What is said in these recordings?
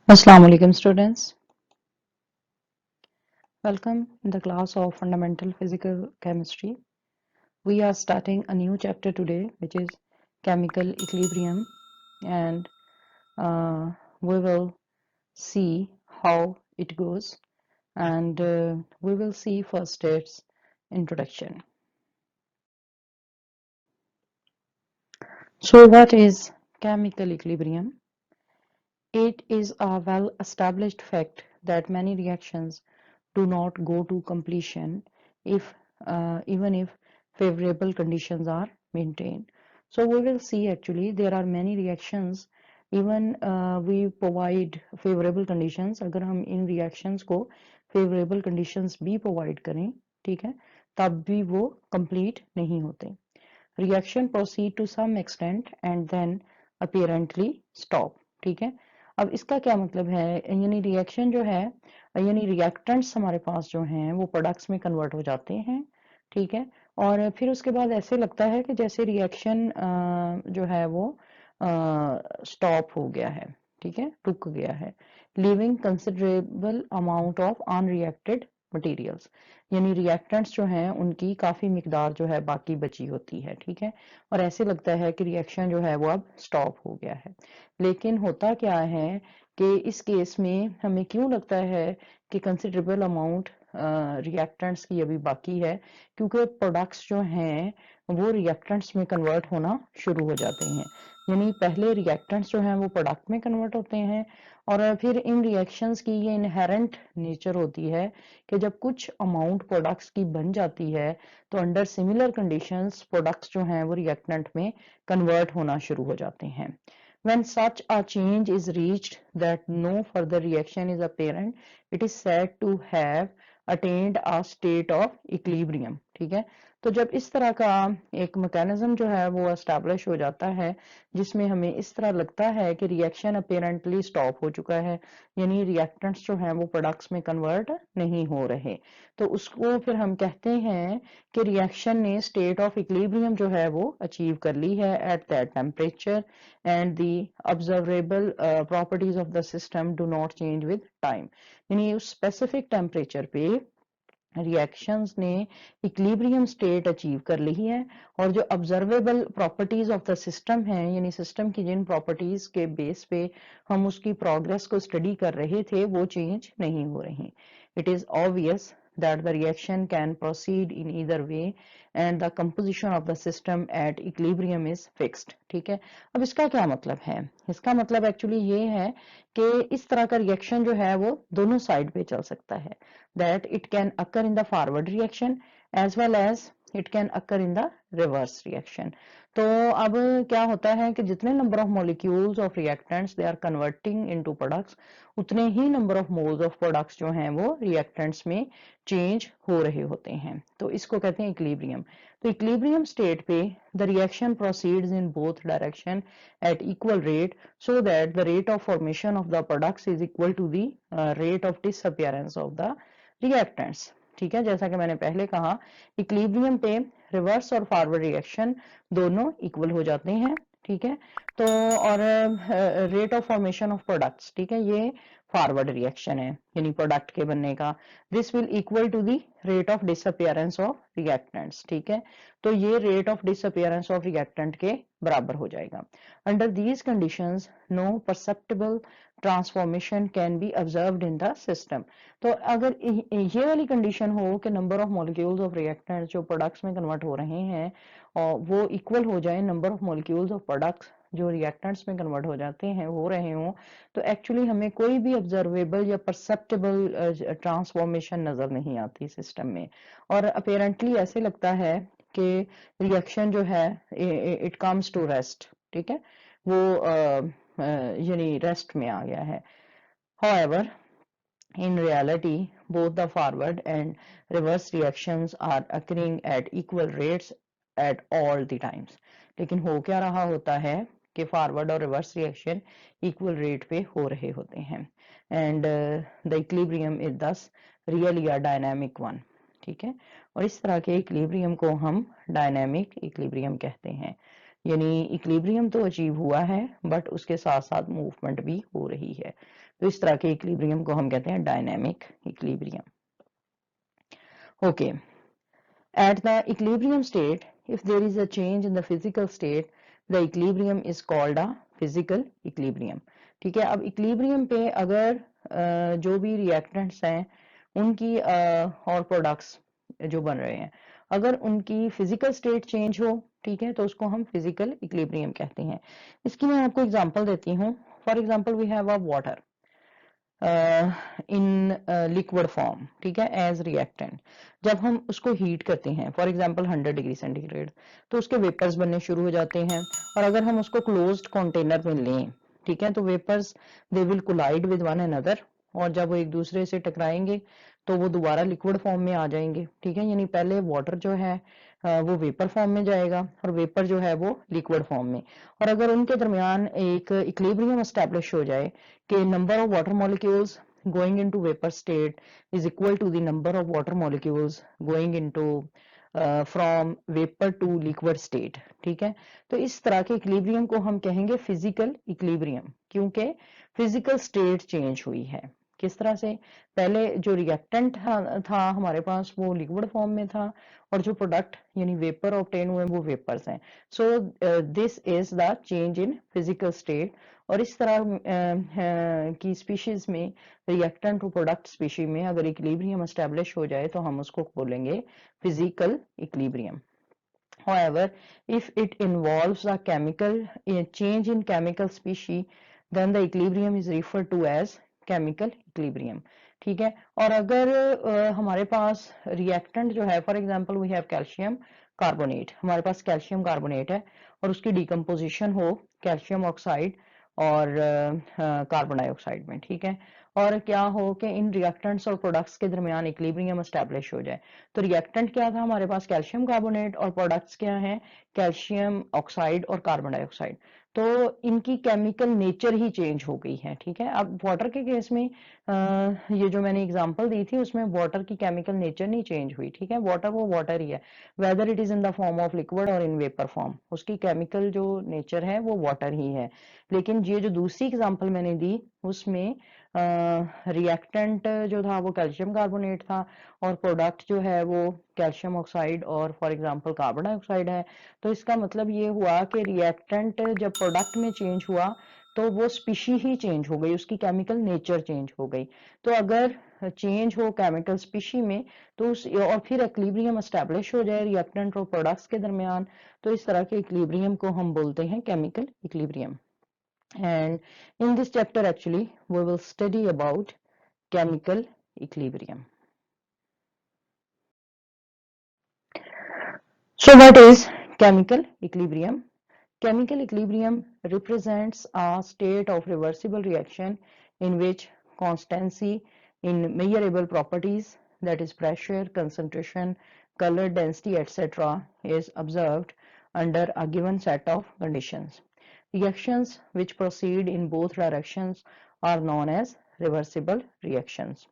Assalamu alaikum students. Welcome in the class of Fundamental Physical Chemistry. We are starting a new chapter today, which is chemical equilibrium, and we will see how it goes, and we will see first its introduction. So what is chemical equilibrium? It is a well-established fact that many reactions do not go to completion if even if favorable conditions are maintained. So we will see actually there are many reactions even we provide favorable conditions. अगर हम इन reactions को favorable conditions भी provide करें, ठीक है, तब भी वो complete नहीं होते. Reaction proceed to some extent and then apparently stop. ठीक है, अब इसका क्या मतलब है, यानी रिएक्शन जो है, यानी रिएक्टेंट्स हमारे पास जो हैं वो प्रोडक्ट्स में कन्वर्ट हो जाते हैं, ठीक है, और फिर उसके बाद ऐसे लगता है कि जैसे रिएक्शन जो है वो स्टॉप हो गया है, ठीक है, रुक गया है, leaving considerable amount of unreacted materials, यानी रिएक्टेंट्स जो हैं उनकी काफी मिकदार जो है बाकी बची होती है, ठीक है, और ऐसे लगता है कि रिएक्शन जो है वो अब स्टॉप हो गया है. लेकिन होता क्या है कि इस केस में हमें क्यों लगता है कि कंसिडरेबल अमाउंट रिएक्टेंट्स की अभी बाकी है, क्योंकि प्रोडक्ट्स जो हैं वो रिएक्टेंट्स में कन्वर्ट होना शुरू हो जाते हैं, यानी पहले रिएक्टेंट्स जो हैं वो प्रोडक्ट में कन्वर्ट होते हैं, और फिर इन रिएक्शंस की ये इनहेरेंट नेचर होती है कि जब कुछ अमाउंट प्रोडक्ट्स की बन जाती है तो अंडर सिमिलर कंडीशंस प्रोडक्ट्स जो हैं वो रिएक्टेंट में कन्वर्ट होना शुरू हो जाते हैं. When such a change is reached that no further reaction is apparent, it is said to have attained a state of equilibrium. ठीक है, तो जब इस तरह का एक मैकेनिज्म जो है वो एस्टैब्लिश हो जाता है जिसमें हमें इस तरह लगता है कि रिएक्शन अपेरेंटली स्टॉप हो चुका है, यानी रिएक्टेंट्स जो हैं वो प्रोडक्ट्स में कन्वर्ट नहीं हो रहे, तो उसको फिर हम कहते हैं कि रिएक्शन ने स्टेट ऑफ इक्विलिब्रियम जो है वो अचीव कर ली है at that temperature and the observable properties of the system do not change with time. यानी उस specific temperature पे रिएक्शंस ने इक्विलिब्रियम स्टेट अचीव कर ली है, और जो observable properties of the system हैं, यानी सिस्टम की जिन प्रॉपर्टीज के बेस पे हम उसकी प्रोग्रेस को स्टडी कर रहे थे वो चेंज नहीं हो रही. It is obvious that the reaction can proceed in either way and the composition of the system at equilibrium is fixed. ठीक है, अब इसका क्या मतलब है, इसका मतलब एक्चुअली ये है कि इस तरह का रिएक्शन जो है वो दोनों साइड पे चल सकता है, that it can occur in the forward reaction as well as it can occur in the reverse reaction. तो अब क्या होता है कि जितने number of molecules of reactants they are converting into products, उतने ही number of moles of products जो हैं वो रिएक्टेंट्स में चेंज हो रहे होते हैं, तो इसको कहते हैं इक्विलिब्रियम. तो इक्विलिब्रियम स्टेट पे the reaction proceeds in both direction at equal rate so that the rate of formation of the products is equal to the rate of disappearance of the reactants. ठीक है, जैसा कि मैंने पहले कहा equilibrium पे reverse और फॉरवर्ड रिएक्शन दोनों इक्वल हो जाते हैं, ठीक है, तो और rate of formation of products, ठीक है, ये फॉरवर्ड रिएक्शन है यानी प्रोडक्ट के बनने का, this will equal to the rate of disappearance of reactants. ठीक है, तो ये rate of disappearance of reactant के बराबर हो जाएगा. Under these conditions no perceptible transformation can be observed in the system. तो अगर ये वाली कंडीशन हो कि number of molecules of reactants जो प्रोडक्ट्स में कन्वर्ट हो रहे हैं और वो इक्वल हो जाए number of molecules of products जो रिएक्टेंट्स में कन्वर्ट हो जाते हैं हो रहे हों, तो एक्चुअली हमें कोई भी ऑब्जर्वेबल या परसेप्टेबल ट्रांसफॉर्मेशन नजर नहीं आती सिस्टम में, और अपेरेंटली ऐसे लगता है कि रिएक्शन जो है इट कम्स टू रेस्ट. ठीक है, वो यानी रेस्ट में आ गया है. However, in reality, both the forward and reverse reactions are occurring at equal rates at all the times. लेकिन हो क्या रहा होता है कि फॉरवर्ड और रिवर्स रिएक्शन इक्वल रेट पे हो रहे होते हैं एंड द इक्विलिब्रियम इज दस रियली अ डायनामिक वन। ठीक है, और इस तरह के इक्विलिब्रियम को हम डायनामिक इक्विलिब्रियम कहते हैं, यानी इक्विलिब्रियम तो अचीव हुआ है बट उसके साथ साथ मूवमेंट भी हो रही है, तो इस तरह के इक्विलिब्रियम को हम कहते हैं dynamic equilibrium. Okay, at the equilibrium state, if there is a change in the physical state, the equilibrium is called a physical equilibrium। ठीक है, अब इक्विलिब्रियम पे अगर जो भी रिएक्टेंट्स हैं उनकी और प्रोडक्ट्स जो बन रहे हैं, अगर उनकी फिजिकल स्टेट चेंज हो, ठीक है, तो उसको हम फिजिकल इक्विलिब्रियम कहते हैं। इसकी मैं आपको एग्जांपल देती हूँ। For example we have a water in liquid form, ठीक है, एज रिएक्टेंट। जब हम उसको हीट करते हैं फॉर एग्जांपल 100 डिग्री सेंटीग्रेड, तो उसके वेपर्स बनने शुरू हो जाते हैं, और अगर हम उसको क्लोज्ड कंटेनर में लें, ठीक है, तो vapours they will collide with one another, और जब वो एक दूसरे से टकराएंगे तो वो दोबारा लिक्विड फॉर्म में आ जाएंगे। ठीक है, यानी पहले वाटर जो है वो वेपर फॉर्म में जाएगा और वेपर जो है वो लिक्विड फॉर्म में, और अगर उनके दरमियान एक इक्विलिब्रियम एस्टैब्लिश हो जाए कि number of water molecules going into vapor state is equal to the number of water molecules going into from vapor to liquid state। ठीक है, तो इस तरह के इक्विलिब्रियम को हम कहेंगे फिजिकल इक्विलिब्रियम, क्योंकि फिजिकल स्टेट चेंज हुई है। किस तरह से, पहले जो रिएक्टेंट था हमारे पास वो लिक्विड फॉर्म में था, और जो प्रोडक्ट यानी वेपर ऑब्टेन हुए वो वेपर्स हैं। So this is the change in physical state, और इस तरह की स्पीशीज में, रिएक्टेंट और प्रोडक्ट स्पीशीज में अगर इक्विलिब्रियम एस्टैब्लिश हो जाए तो हम उसको बोलेंगे physical equilibrium. However, if it involves a change in chemical species, then the equilibrium is referred to as chemical equilibrium। ठीक है, और अगर हमारे पास रिएक्टेंट जो है, for example we have calcium carbonate, हमारे पास कैल्शियम कार्बोनेट है और उसकी डिकम्पोजिशन हो कैल्शियम ऑक्साइड और कार्बन डाइऑक्साइड में, ठीक है, और क्या हो कि इन रिएक्टेंट्स और प्रोडक्ट्स के दरमियान इक्विलिब्रियम एस्टैब्लिश हो जाए। तो रिएक्टेंट क्या था हमारे पास, कैल्शियम कार्बोनेट, और प्रोडक्ट्स क्या हैं, कैल्शियम ऑक्साइड और कार्बन डाइऑक्साइड। तो इनकी केमिकल नेचर ही चेंज हो गई है। ठीक है, अब वाटर के केस में ये जो मैंने एग्जांपल दी थी उसमें वाटर की केमिकल नेचर नहीं चेंज हुई। ठीक है, वाटर वो वाटर ही है, whether it is in the form of liquid और इन वेपर फॉर्म, उसकी केमिकल जो नेचर है वो वाटर ही है। लेकिन ये जो दूसरी एग्जांपल मैंने दी उसमें रिएक्टेंट जो था वो कैल्शियम कार्बोनेट था, और प्रोडक्ट जो है वो कैल्शियम ऑक्साइड और फॉर एग्जांपल कार्बन डाइऑक्साइड है। तो इसका मतलब ये हुआ कि रिएक्टेंट जब प्रोडक्ट में चेंज हुआ तो वो स्पीशी ही चेंज हो गई, उसकी केमिकल नेचर चेंज हो गई। तो अगर चेंज हो केमिकल स्पीशी में तो उस और फिर इक्विलिब्रियम एस्टैब्लिश हो जाए रिएक्टेंट और प्रोडक्ट्स के दरमियान, तो इस तरह के इक्विलिब्रियम को हम बोलते हैं chemical equilibrium. And in this chapter actually we will study about chemical equilibrium. So what is chemical equilibrium? Chemical equilibrium represents a state of reversible reaction in which constancy in measurable properties, that is pressure, concentration, color, density, etc. is observed under a given set of conditions. Reactions which proceed in both directions are known as reversible reactions.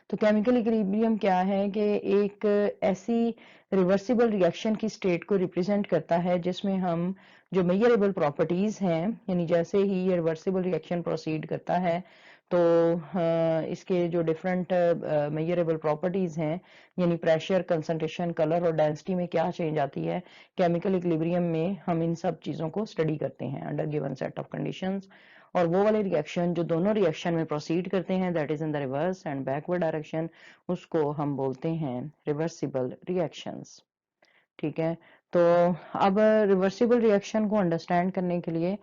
तो chemical equilibrium क्या है कि एक ऐसी reversible reaction की state को represent करता है जिसमें हम जो मेजरेबल प्रॉपर्टीज हैं, यानी जैसे ही ये रिवर्सिबल रिएक्शन प्रोसीड करता है तो इसके जो डिफरेंट मेजरेबल प्रॉपर्टीज हैं, यानी प्रेशर, कंसंट्रेशन, कलर और डेंसिटी में क्या चेंज आती है, केमिकल इक्विलिब्रियम में हम इन सब चीजों को स्टडी करते हैं under given set of conditions. और वो वाले रिएक्शन जो दोनों रिएक्शन में प्रोसीड करते हैं, that is in the reverse and backward direction, उसको हम बोलते हैं रिवर्सिबल रिएक्शंस। ठीक है, तो अब रिवर्सिबल रिएक्शन को अंडरस्टैंड करने के लिए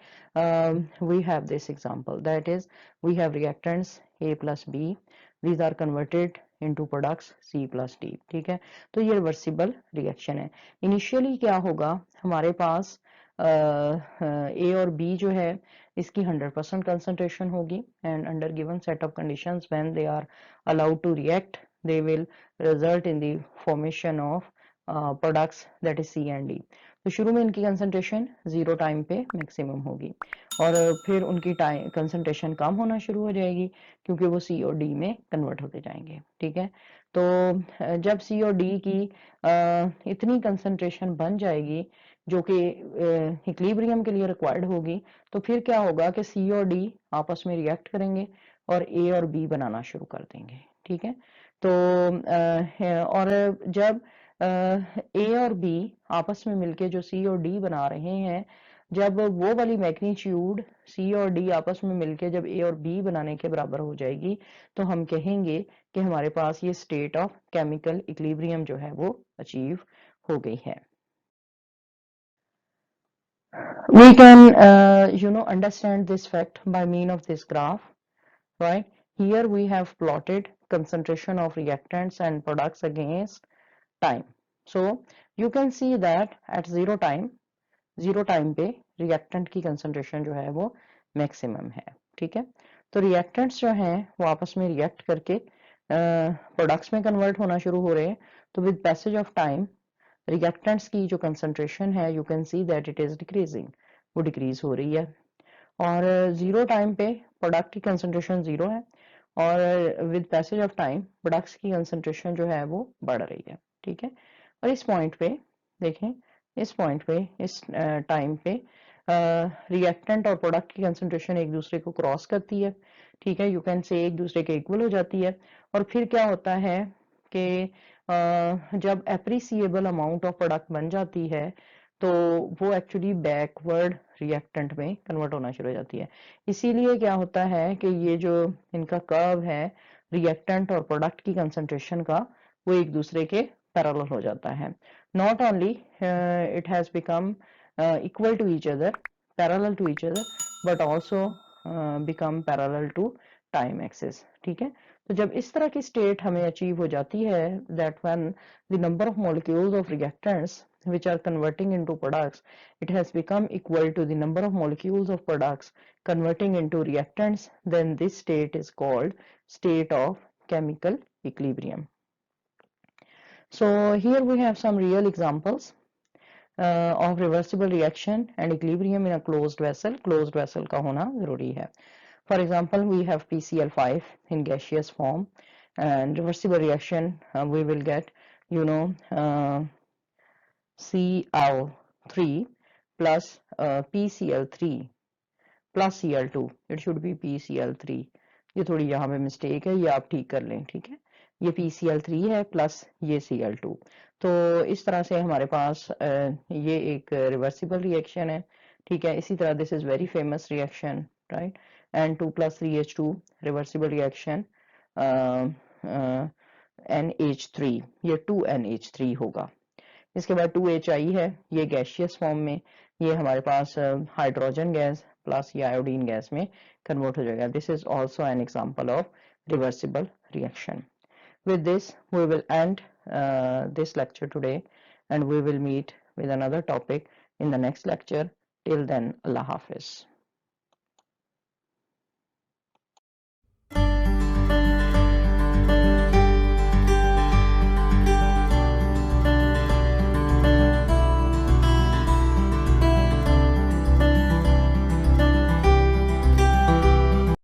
we have this example, that is we have reactants A plus B, these are converted into products C plus D। ठीक है, तो ये रिवर्सिबल रिएक्शन है। इनिशियली क्या होगा, हमारे पास A और B जो है इसकी 100% कंसंट्रेशन होगी, and under given set of conditions when they are allowed to react they will result in the formation of products that is C and D. तो शुरू में इनकी कंसंट्रेशन 0 टाइम पे मैक्सिमम होगी और फिर उनकी टाइम कंसंट्रेशन कम होना शुरू हो जाएगी क्योंकि वो सी और डी में कन्वर्ट होते जाएंगे। ठीक है, तो जब सी और डी की इतनी कंसंट्रेशन बन जाएगी जो कि इक्विलिब्रियम के लिए रिक्वायर्ड होगी, तो फिर क्या होगा कि सी और डी आपस में रिएक्ट करेंगे और ए और बी बनाना शुरू कर देंगे। ठीक है, तो और जब ए और बी आपस में मिलके जो सी और डी बना रहे हैं, जब वो वाली मैग्नीट्यूड सी और डी आपस में मिलके जब ए और बी बनाने के बराबर हो जाएगी, तो हम कहेंगे कि हमारे पास ये स्टेट ऑफ केमिकल इक्विलिब्रियम जो है वो अचीव हो गई है। We can understand this fact by mean of this graph, right? Here we have plotted concentration of reactants and products against time. So you can see that at zero time पे reactant की concentration जो है वो maximum है। ठीक है, तो reactants जो हैं वो आपस में react करके products में convert होना शुरू हो रहे हैं। तो with passage of time reactants की जो कंसंट्रेशन है you can see that it is decreasing, वो डिक्रीज हो रही है और जीरो टाइम पे प्रोडक्ट की कंसंट्रेशन जीरो है और with passage of time products की कंसंट्रेशन जो है वो बढ़ रही है। ठीक है, और इस पॉइंट पे देखें, इस पॉइंट पे इस टाइम पे रिएक्टेंट और प्रोडक्ट की कंसंट्रेशन एक दूसरे को क्रॉस करती है। ठीक है, यू कैन से एक दूसरे के इक्वल हो जाती है और फिर क्या होता है कि जब एप्रिसिएबल अमाउंट ऑफ प्रोडक्ट बन जाती है तो वो एक्चुअली बैकवर्ड रिएक्टेंट में कन्वर्ट होना शुरू हो जाती है। इसीलिए क्या होता है कि ये जो इनका कर्व है रिएक्टेंट और प्रोडक्ट की कंसंट्रेशन का, वो एक दूसरे के पैरेलल हो जाता है। Not only it has become equal to each other, parallel to each other, but also become parallel to time axis. ठीक है, तो जब इस तरह की स्टेट हमें अचीव हो जाती है that when the number of molecules of reactants which are converting into products, it has become equal to the number of molecules of products converting into reactants, then this state is called state of chemical equilibrium. So here we have some real examples of reversible reaction and equilibrium in a closed vessel. Closed vessel का होना जरूरी है। For example, we have PCl5 in gaseous form and reversible reaction we will get, Cl3 plus PCl3 plus Cl2, it should be PCl3। ये थोड़ी यहाँ पे mistake है, ये आप ठीक कर लें। ठीक है, ये PCl3 है प्लस ये Cl2। तो इस तरह से हमारे पास ये एक रिवर्सिबल रिएक्शन है। ठीक है, इसी तरह this is very famous reaction, right, N2 plus 3H2 reversible reaction NH3, ये 2NH3 होगा। इसके बाद 2HI है, ये गैसियस फॉर्म में, ये हमारे पास हाइड्रोजन गैस प्लस ये आयोडीन गैस में कन्वर्ट हो जाएगा। This is also an example of reversible reaction. With this, we will end this lecture today and we will meet with another topic in the next lecture. Till then, Allah Hafiz.